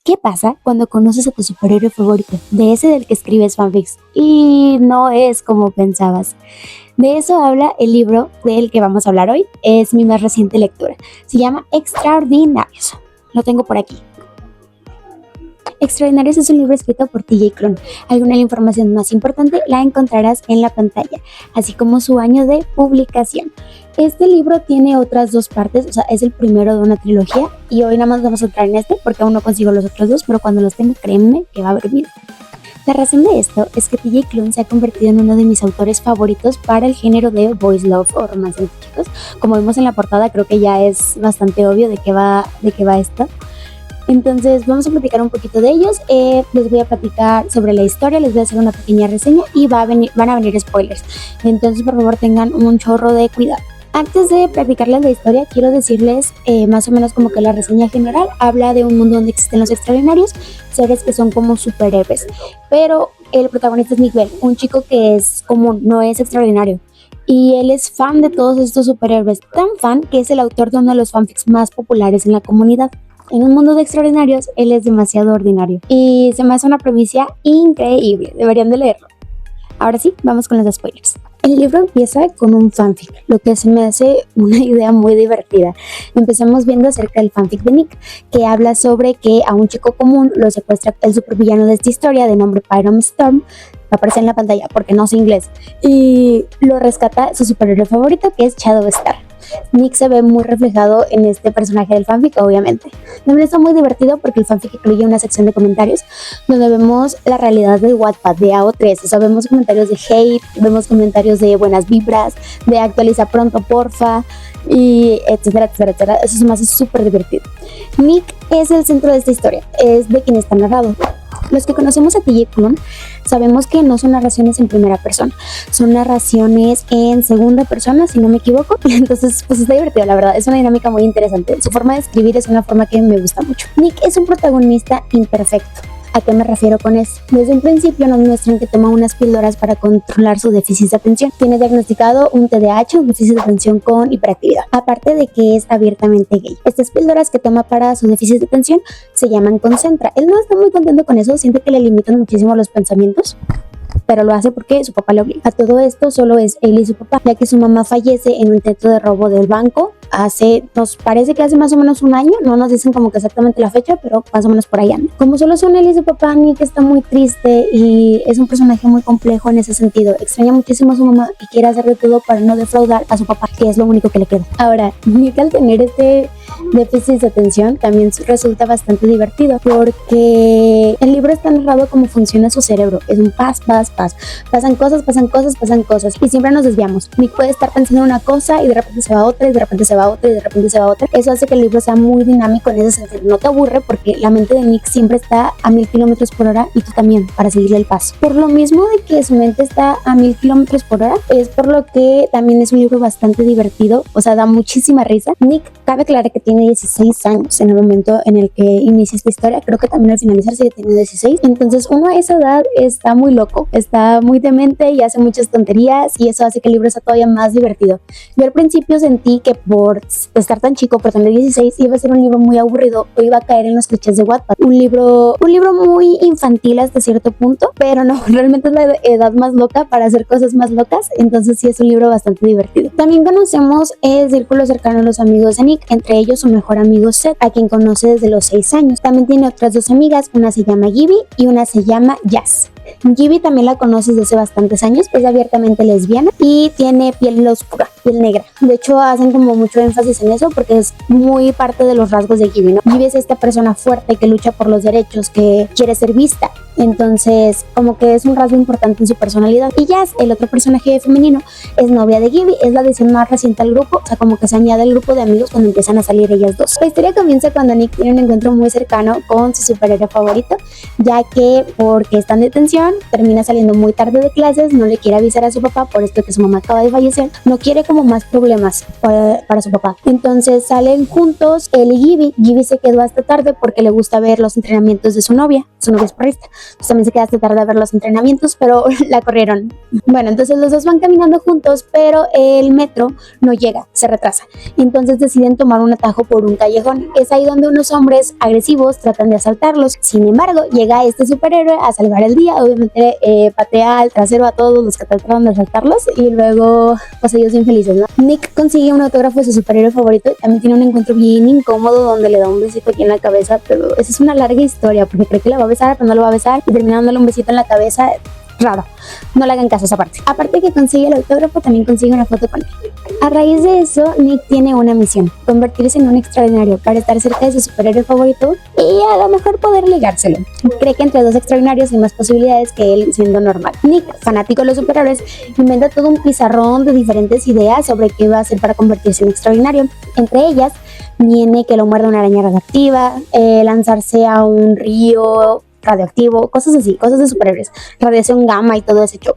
¿Qué pasa cuando conoces a tu superhéroe favorito? De ese del que escribes fanfics. Y no es como pensabas. De eso habla el libro del que vamos a hablar hoy. Es mi más reciente lectura. Se llama Extraordinarios. Lo tengo por aquí. Extraordinarios es un libro escrito por TJ Klune. Alguna de la información más importante la encontrarás en la pantalla, así como su año de publicación. Este libro tiene otras dos partes, o sea, es el primero de una trilogía y hoy nada más vamos a entrar en este porque aún no consigo los otros dos, pero cuando los tenga, créanme que va a haber video. La razón de esto es que TJ Klune se ha convertido en uno de mis autores favoritos para el género de boys love o romance entre chicos. Como vemos en la portada, creo que ya es bastante obvio de qué va esto. Entonces vamos a platicar un poquito de ellos, les voy a platicar sobre la historia, les voy a hacer una pequeña reseña y van a venir spoilers, entonces por favor tengan un chorro de cuidado. Antes de platicarles la historia, quiero decirles más o menos como que la reseña general habla de un mundo donde existen los extraordinarios, seres que son como superhéroes, pero el protagonista es Nick Bell, un chico que es común, no es extraordinario. Y él es fan de todos estos superhéroes, tan fan que es el autor de uno de los fanfics más populares en la comunidad. En un mundo de extraordinarios, él es demasiado ordinario. Y se me hace una primicia increíble. Deberían de leerlo. Ahora sí, vamos con los spoilers. El libro empieza con un fanfic, lo que se me hace una idea muy divertida. Empezamos viendo acerca del fanfic de Nick, que habla sobre que a un chico común lo secuestra el supervillano de esta historia de nombre Pyram Storm. Va a aparecer en la pantalla porque no sé inglés. Y lo rescata su superhéroe favorito, que es Shadow Star. Nick se ve muy reflejado en este personaje del fanfic, obviamente. También está muy divertido porque el fanfic incluye una sección de comentarios donde vemos la realidad del Wattpad de AO3. O sea, vemos comentarios de hate, vemos comentarios de buenas vibras, de actualiza pronto, porfa, y etcétera, etcétera, etcétera. Eso se me hace súper divertido. Nick es el centro de esta historia, es de quien está narrado. Los que conocemos a TJ Klune sabemos que no son narraciones en primera persona, son narraciones en segunda persona, si no me equivoco. Entonces, pues está divertido, la verdad, es una dinámica muy interesante. Su forma de escribir es una forma que me gusta mucho. Nick es un protagonista imperfecto. ¿A qué me refiero con eso? Desde un principio nos muestran que toma unas píldoras para controlar su déficit de atención. Tiene diagnosticado un TDAH, un déficit de atención con hiperactividad, aparte de que es abiertamente gay. Estas píldoras que toma para su déficit de atención se llaman Concentra. Él no está muy contento con eso, siente que le limitan muchísimo los pensamientos, pero lo hace porque su papá le obliga. A todo esto solo es él y su papá, ya que su mamá fallece en un intento de robo del banco nos parece que hace más o menos un año, no nos dicen como que exactamente la fecha, pero más o menos por ahí anda. Como solo son él y su papá, Nick está muy triste y es un personaje muy complejo en ese sentido. Extraña muchísimo a su mamá y quiere hacer de todo para no defraudar a su papá, que es lo único que le queda. Ahora, Nick, al tener este déficit de atención, también resulta bastante divertido porque el libro está narrado cómo funciona su cerebro. Es un pasan cosas y siempre nos desviamos. Nick puede estar pensando en una cosa y de repente se va a otra y de repente se va a otra y de repente se va a otra. Eso hace que el libro sea muy dinámico en ese sentido. No te aburre porque la mente de Nick siempre está a 1000 kilómetros por hora y tú también, para seguirle el paso. Por lo mismo de que su mente está a 1000 kilómetros por hora, es por lo que también es un libro bastante divertido, o sea, da muchísima risa. Nick, cabe aclarar que tiene 16 años en el momento en el que inicia esta historia. Creo que también al finalizarse ya tiene 16. Entonces uno a esa edad está muy loco, está muy demente y hace muchas tonterías y eso hace que el libro sea todavía más divertido. Yo al principio sentí que por estar tan chico, por tener 16, iba a ser un libro muy aburrido o iba a caer en los clichés de Wattpad. Un libro muy infantil hasta cierto punto, pero no, realmente es la edad más loca para hacer cosas más locas, entonces sí es un libro bastante divertido. También conocemos el círculo cercano de los amigos de Nick, entre ellos su mejor amigo Seth, a quien conoce desde los 6 años. También tiene otras dos amigas, una se llama Gibby y una se llama Jazz. Gibby también la conoces desde hace bastantes años, es abiertamente lesbiana y tiene piel oscura, piel negra. De hecho, hacen como mucho énfasis en eso porque es muy parte de los rasgos de Gibby, ¿no? Gibby es esta persona fuerte que lucha por los derechos, que quiere ser vista. Entonces, como que es un rasgo importante en su personalidad. Y Jazz, el otro personaje femenino, es novia de Gibby, es la adición más reciente al grupo, o sea, como que se añade al grupo de amigos cuando empiezan a salir ellas dos. La historia comienza cuando Nick tiene un encuentro muy cercano con su superhéroe favorito, ya que porque está en detención, termina saliendo muy tarde de clases, no le quiere avisar a su papá por esto que su mamá acaba de fallecer, no quiere como más problemas para su papá. Entonces salen juntos él y Gibby. Gibby se quedó hasta tarde porque le gusta ver los entrenamientos de su novia su novia es porrista. Entonces también se queda hasta tarde a ver los entrenamientos, pero la corrieron. Bueno, entonces los dos van caminando juntos, pero el metro no llega, se retrasa. Entonces deciden tomar un atajo por un callejón. Es ahí donde unos hombres agresivos tratan de asaltarlos. Sin embargo, llega este superhéroe a salvar el día. Obviamente patea al trasero a todos los que trataron de asaltarlos y luego pues ellos infelices, ¿no? Nick consigue un autógrafo de su superhéroe favorito y también tiene un encuentro bien incómodo donde le da un besito aquí en la cabeza, pero esa es una larga historia porque cree que la va a besar, pero no lo va a besar y termina dándole un besito en la cabeza. Raro, no le hagan caso a esa parte. Aparte que consigue el autógrafo, también consigue una foto con él. A raíz de eso, Nick tiene una misión: convertirse en un extraordinario para estar cerca de su superhéroe favorito y a lo mejor poder ligárselo. Cree que entre dos extraordinarios hay más posibilidades que él siendo normal. Nick, fanático de los superhéroes, inventa todo un pizarrón de diferentes ideas sobre qué va a hacer para convertirse en extraordinario. Entre ellas viene que lo muerda una araña radioactiva, lanzarse a un río radioactivo, cosas así, cosas de superhéroes, radiación gamma y todo ese show.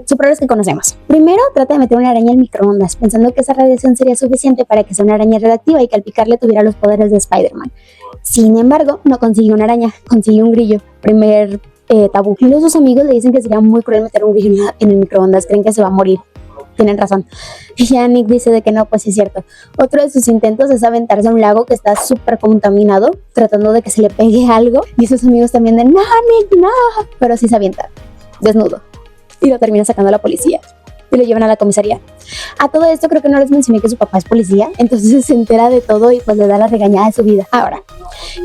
Superhéroes que conocemos. Primero trata de meter una araña en microondas, pensando que esa radiación sería suficiente para que sea una araña radioactiva y que al picarle tuviera los poderes de Spider-Man. Sin embargo, no consigue una araña, consigue un grillo. Primer tabú. Y sus amigos le dicen que sería muy cruel meter un grillo en el microondas, creen que se va a morir. Tienen razón. Y ya Nick dice de que no, pues sí es cierto. Otro de sus intentos es aventarse a un lago que está súper contaminado, tratando de que se le pegue algo. Y sus amigos también de, no, Nick, no. Pero sí se avienta, desnudo. Y lo termina sacando a la policía. Y lo llevan a la comisaría. A todo esto creo que no les mencioné que su papá es policía, entonces se entera de todo y pues le da la regañada de su vida. Ahora,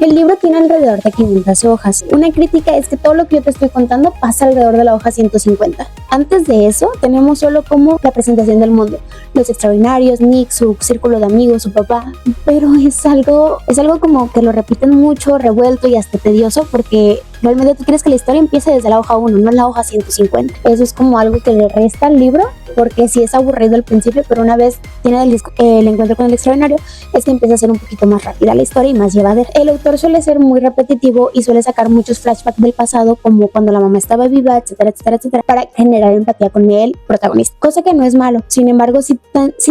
el libro tiene alrededor de 500 hojas. Una crítica es que todo lo que yo te estoy contando pasa alrededor de la hoja 150. Antes de eso, tenemos solo como la presentación del mundo, los extraordinarios, Nick, su círculo de amigos, su papá, pero es algo como que lo repiten mucho, revuelto y hasta tedioso, porque realmente tú quieres que la historia empiece desde la hoja 1, no en la hoja 150. Eso es como algo que le resta al libro, porque sí es aburrido al principio, pero una vez tiene el encuentro con el extraordinario, es que empieza a ser un poquito más rápida la historia y más llevadera. El autor suele ser muy repetitivo y suele sacar muchos flashbacks del pasado, como cuando la mamá estaba viva, etcétera, etcétera, etcétera, para generar empatía con el protagonista, cosa que no es malo. Sin embargo, sí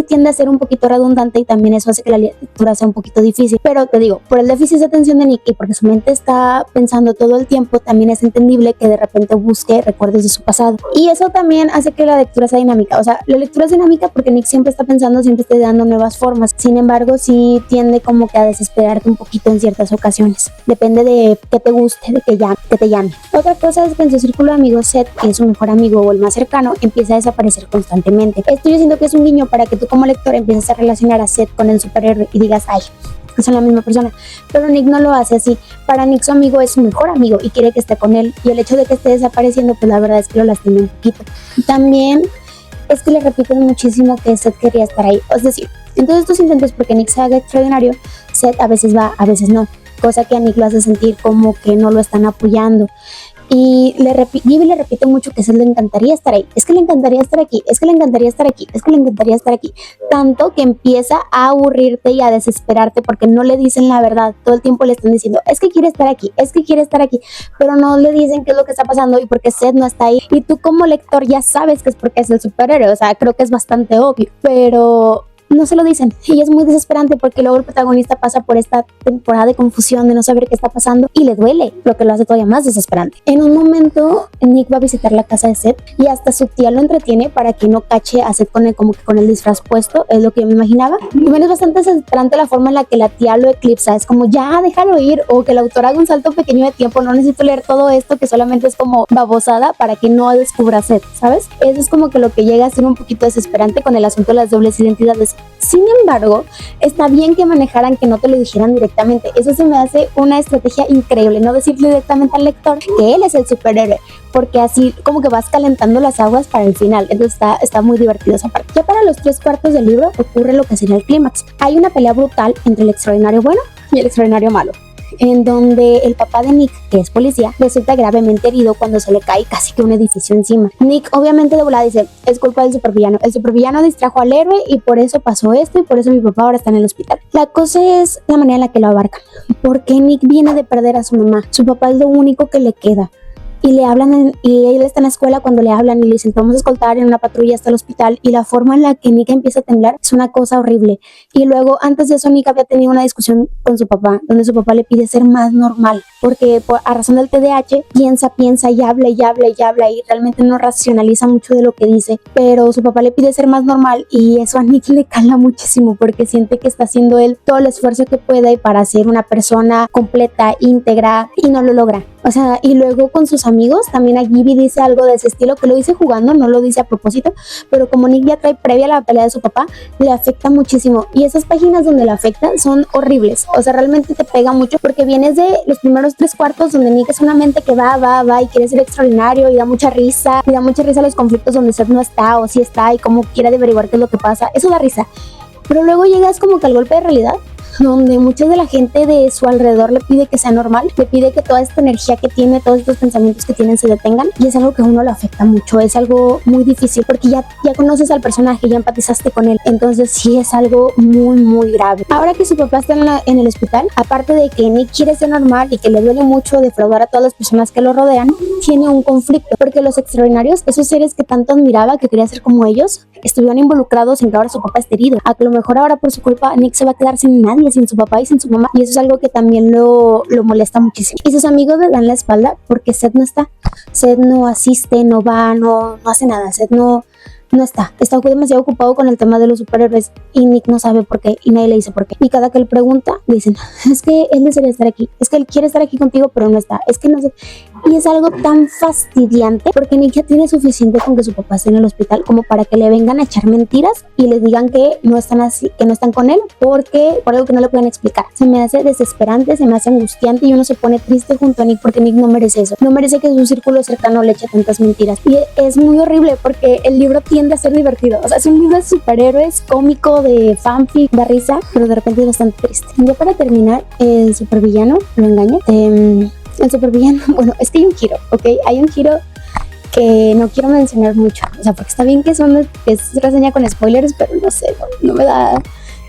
tiende a ser un poquito redundante y también eso hace que la lectura sea un poquito difícil. Pero te digo, por el déficit de atención de Nick y porque su mente está pensando todo el tiempo, también es entendible que de repente busque recuerdos de su pasado. Y eso también hace que la lectura sea dinámica. O sea, la lectura es dinámica porque Nick siempre está pensando, siempre está dando nuevas formas. Sin embargo, sí tiende como que a desesperarte un poquito en ciertas ocasiones. Depende de que te guste, de que te llame. Otra cosa es que en su círculo de amigos, Seth, que es su mejor amigo o el más cercano, empieza a desaparecer constantemente. Esto yo siento que es un guiño para que tú como lector empieces a relacionar a Seth con el superhéroe y digas, ay, son la misma persona, pero Nick no lo hace así. Para Nick su amigo es su mejor amigo y quiere que esté con él, y el hecho de que esté desapareciendo pues la verdad es que lo lastima un poquito. También es que le repiten muchísimo que Seth quería estar ahí, es decir, en todos estos intentos porque Nick se haga extraordinario, Seth a veces va, a veces no, cosa que a Nick lo hace sentir como que no lo están apoyando. Y Gibby le repite mucho que a Seth le encantaría estar ahí, es que le encantaría estar aquí, es que le encantaría estar aquí, es que le encantaría estar aquí, tanto que empieza a aburrirte y a desesperarte porque no le dicen la verdad. Todo el tiempo le están diciendo, es que quiere estar aquí, es que quiere estar aquí, pero no le dicen qué es lo que está pasando y por qué Seth no está ahí. Y tú como lector ya sabes que es porque es el superhéroe, o sea, creo que es bastante obvio, pero no se lo dicen y es muy desesperante porque luego el protagonista pasa por esta temporada de confusión de no saber qué está pasando y le duele, lo que lo hace todavía más desesperante. En un momento Nick va a visitar la casa de Seth y hasta su tía lo entretiene para que no cache a Seth como que con el disfraz puesto, es lo que yo me imaginaba. También es bastante desesperante la forma en la que la tía lo eclipsa, es como ya déjalo ir, o que el autor haga un salto pequeño de tiempo, no necesito leer todo esto que solamente es como babosada para que no descubra a Seth, ¿sabes? Eso es como que lo que llega a ser un poquito desesperante con el asunto de las dobles identidades. Sin embargo, está bien que manejaran que no te lo dijeran directamente. Eso se me hace una estrategia increíble, no decirle directamente al lector que él es el superhéroe, porque así como que vas calentando las aguas para el final. Entonces está muy divertido esa parte. Ya para los 3/4 del libro ocurre lo que sería el clímax. Hay una pelea brutal entre el extraordinario bueno y el extraordinario malo, en donde el papá de Nick, que es policía, resulta gravemente herido cuando se le cae casi que un edificio encima. Nick obviamente de volada dice, es culpa del supervillano, el supervillano distrajo al héroe y por eso pasó esto y por eso mi papá ahora está en el hospital. La cosa es la manera en la que lo abarcan, porque Nick viene de perder a su mamá, su papá es lo único que le queda. y le hablan y él está en la escuela cuando le hablan y le dicen, te vamos a escoltar en una patrulla hasta el hospital, y la forma en la que Nick empieza a temblar es una cosa horrible. Y luego, antes de eso, Nick había tenido una discusión con su papá, donde su papá le pide ser más normal, porque a razón del TDAH piensa y habla y habla y habla y realmente no racionaliza mucho de lo que dice, pero su papá le pide ser más normal y eso a Nick le cala muchísimo porque siente que está haciendo él todo el esfuerzo que pueda y para ser una persona completa, íntegra, y no lo logra. O sea, y luego con sus amigos, también a Gibby dice algo de ese estilo, que lo dice jugando, no lo dice a propósito, pero como Nick ya trae previa la pelea de su papá, le afecta muchísimo. Y esas páginas donde le afectan son horribles. O sea, realmente te pega mucho porque vienes de los primeros 3/4 donde Nick es una mente que va y quiere ser extraordinario y da mucha risa los conflictos donde Seth no está o sí está y cómo quiere averiguar qué es lo que pasa. Eso da risa. Pero luego llegas como que al golpe de realidad, donde mucha de la gente de su alrededor le pide que sea normal, le pide que toda esta energía que tiene, todos estos pensamientos que tienen se detengan, y es algo que a uno le afecta mucho, es algo muy difícil porque ya conoces al personaje, ya empatizaste con él, entonces sí es algo muy muy grave. Ahora que su papá está en el hospital, aparte de que Nick quiere ser normal y que le duele mucho defraudar a todas las personas que lo rodean, tiene un conflicto, porque los extraordinarios, esos seres que tanto admiraba, que quería ser como ellos, estuvieron involucrados en que ahora su papá esté herido, a que a lo mejor ahora por su culpa Nick se va a quedar sin nadie, sin su papá y sin su mamá, y eso es algo que también lo molesta muchísimo. Y sus amigos le dan la espalda porque Seth no está, Seth no asiste, no va, no hace nada, Seth no está demasiado ocupado con el tema de los superhéroes y Nick no sabe por qué y nadie le dice por qué. Y cada que él pregunta, le dicen, es que él desearía estar aquí, es que él quiere estar aquí contigo, pero no está, es que no sé. Y es algo tan fastidiante porque Nick ya tiene suficiente con que su papá esté en el hospital como para que le vengan a echar mentiras y les digan que no están así, que no están con él por algo que no le pueden explicar. Se me hace desesperante, se me hace angustiante y uno se pone triste junto a Nick porque Nick no merece eso, no merece que su círculo cercano le eche tantas mentiras. Y es muy horrible porque el libro tiende a ser divertido, o sea, es un libro de superhéroes, cómico, de fanfic, da risa, pero de repente es bastante triste. Ya para terminar, el supervillano lo engaña. El supervillano, bueno, es que hay un giro, ¿ok? Hay un giro que no quiero mencionar mucho, o sea, porque está bien que es reseña con spoilers, pero no sé, no me da.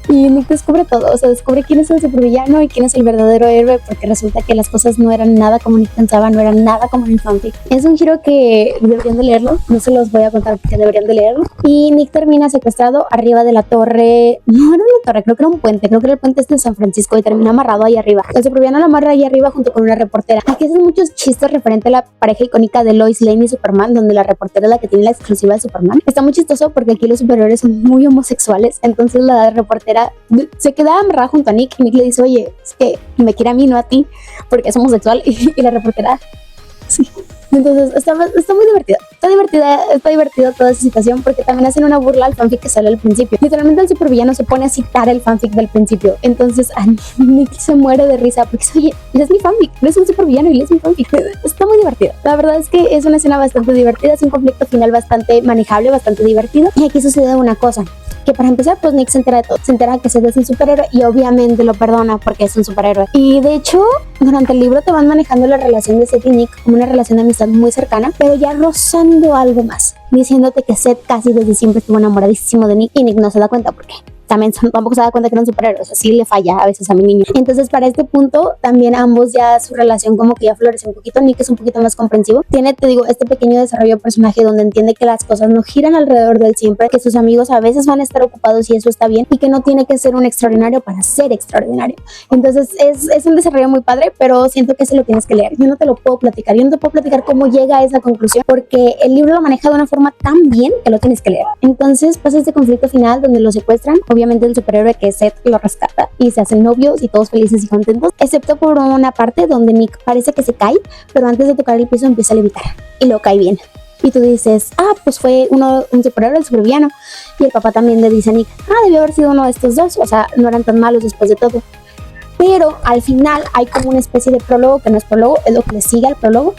Y Nick descubre todo, o sea, descubre quién es el supervillano y quién es el verdadero héroe, porque resulta que las cosas no eran nada como Nick pensaba, no eran nada como en el fanfic. Es un giro que deberían de leerlo, no se los voy a contar porque deberían de leerlo. Y Nick termina secuestrado arriba de la torre, no era una torre, creo que era un puente, creo que era el puente este de San Francisco, y termina amarrado ahí arriba. El supervillano lo amarra ahí arriba junto con una reportera. Aquí hacen muchos chistes referente a la pareja icónica de Lois Lane y Superman, donde la reportera es la que tiene la exclusiva de Superman. Está muy chistoso porque aquí los superhéroes son muy homosexuales, entonces la reportera se queda amarrada junto a Nick y Nick le dice, oye, es que me quiere a mí, no a ti, porque es homosexual, y la reportera, sí. Entonces está muy divertida. Está divertida toda esa situación porque también hacen una burla al fanfic que sale al principio. Literalmente el supervillano se pone a citar el fanfic del principio. Entonces Nick se muere de risa porque dice, oye, él es mi fanfic, él es un supervillano y él es mi fanfic. Está muy divertido. La verdad es que es una escena bastante divertida, es un conflicto final bastante manejable, bastante divertido. Y aquí sucede una cosa, que para empezar, pues Nick se entera de todo. Se entera que Seth es un superhéroe y obviamente lo perdona porque es un superhéroe. Y de hecho, durante el libro te van manejando la relación de Seth y Nick como una relación de amistad muy cercana, pero ya rozando algo más, diciéndote que Seth casi desde siempre estuvo enamoradísimo de Nick y Nick no se da cuenta porque tampoco se da cuenta que eran superhéroes, así le falla a veces a mi niño. Entonces para este punto también ambos ya su relación como que ya florece un poquito. Nick es un poquito más comprensivo, tiene, te digo, este pequeño desarrollo de personaje donde entiende que las cosas no giran alrededor de él siempre, que sus amigos a veces van a estar ocupados y eso está bien, y que no tiene que ser un extraordinario para ser extraordinario. Entonces es un desarrollo muy padre, pero siento que se lo tienes que leer. Yo no te lo puedo platicar, yo no te puedo platicar cómo llega a esa conclusión porque el libro lo maneja de una forma tan bien que lo tienes que leer. Entonces pasa este conflicto final donde lo secuestran. Obviamente el superhéroe que es Seth lo rescata y se hacen novios y todos felices y contentos, excepto por una parte donde Nick parece que se cae, pero antes de tocar el piso empieza a levitar y lo cae bien. Y tú dices, pues fue un superhéroe, el supervillano. Y el papá también le dice a Nick, debió haber sido uno de estos dos, o sea, no eran tan malos después de todo. Pero al final hay como una especie de prólogo, que no es prólogo, es lo que le sigue al prólogo,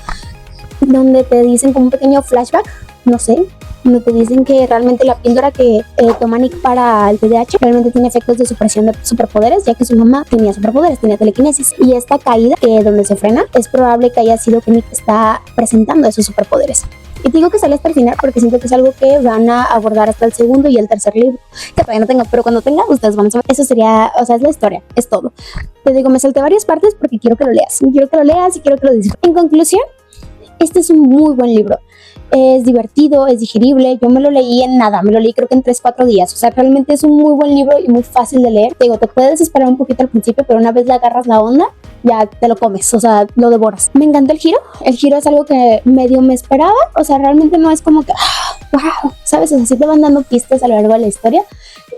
donde te dicen como un pequeño flashback, no sé, donde te dicen que realmente la píldora que toma Nick para el TDAH realmente tiene efectos de supresión de superpoderes, ya que su mamá tenía superpoderes, tenía telequinesis, y esta caída, que donde se frena, es probable que haya sido que Nick está presentando esos superpoderes. Y te digo que sale hasta el final porque siento que es algo que van a abordar hasta el segundo y el tercer libro, que todavía no tengo, pero cuando tenga ustedes van a saber. Eso sería, o sea, es la historia, es todo. Te digo, me salté varias partes porque quiero que lo leas y quiero que lo disfrutes. En conclusión, Este es un muy buen libro. Es divertido, es digerible. Yo me lo leí en nada, me lo leí creo que en 3-4 días. O sea, realmente es un muy buen libro y muy fácil de leer. Te digo, te puedes esperar un poquito al principio, pero una vez le agarras la onda, ya te lo comes, o sea, lo devoras. Me encantó el giro. El giro es algo que medio me esperaba. O sea, realmente no es como que, wow, ¿sabes? O sea, sí te van dando pistas a lo largo de la historia.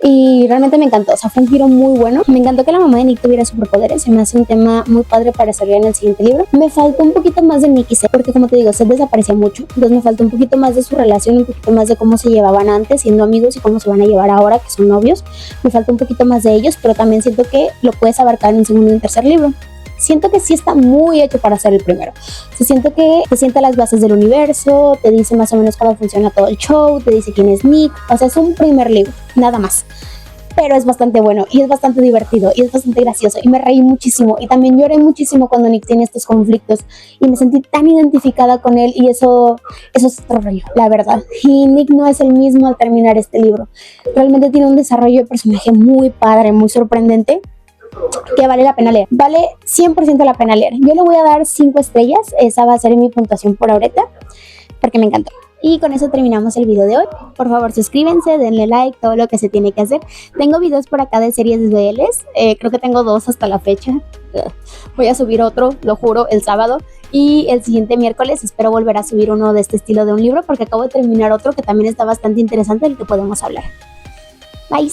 Y realmente me encantó, o sea, fue un giro muy bueno. Me encantó que la mamá de Nick tuviera superpoderes, se me hace un tema muy padre para desarrollar en el siguiente libro. Me faltó un poquito más de Nick y Seth, porque como te digo, Seth desaparecía mucho, entonces me faltó un poquito más de su relación, un poquito más de cómo se llevaban antes siendo amigos y cómo se van a llevar ahora que son novios. Me faltó un poquito más de ellos, pero también siento que lo puedes abarcar en un segundo y un tercer libro. Siento que sí está muy hecho para ser el primero. Siento que te sienta las bases del universo, te dice más o menos cómo funciona todo el show, te dice quién es Nick. O sea, es un primer libro, nada más. Pero es bastante bueno y es bastante divertido y es bastante gracioso y me reí muchísimo y también lloré muchísimo cuando Nick tiene estos conflictos y me sentí tan identificada con él y eso es otro rollo, la verdad. Y Nick no es el mismo al terminar este libro. Realmente tiene un desarrollo de personaje muy padre, muy sorprendente, que vale la pena leer. Vale 100% la pena leer. Yo le voy a dar 5 estrellas. Esa va a ser mi puntuación por ahorita, porque me encantó. Y con eso terminamos el video de hoy. Por favor, suscríbanse, denle like, todo lo que se tiene que hacer. Tengo videos por acá de series de BLs. Creo que tengo 2 hasta la fecha. Voy a subir otro, lo juro, el sábado. Y el siguiente miércoles espero volver a subir uno de este estilo de un libro, porque acabo de terminar otro que también está bastante interesante del que podemos hablar. Bye.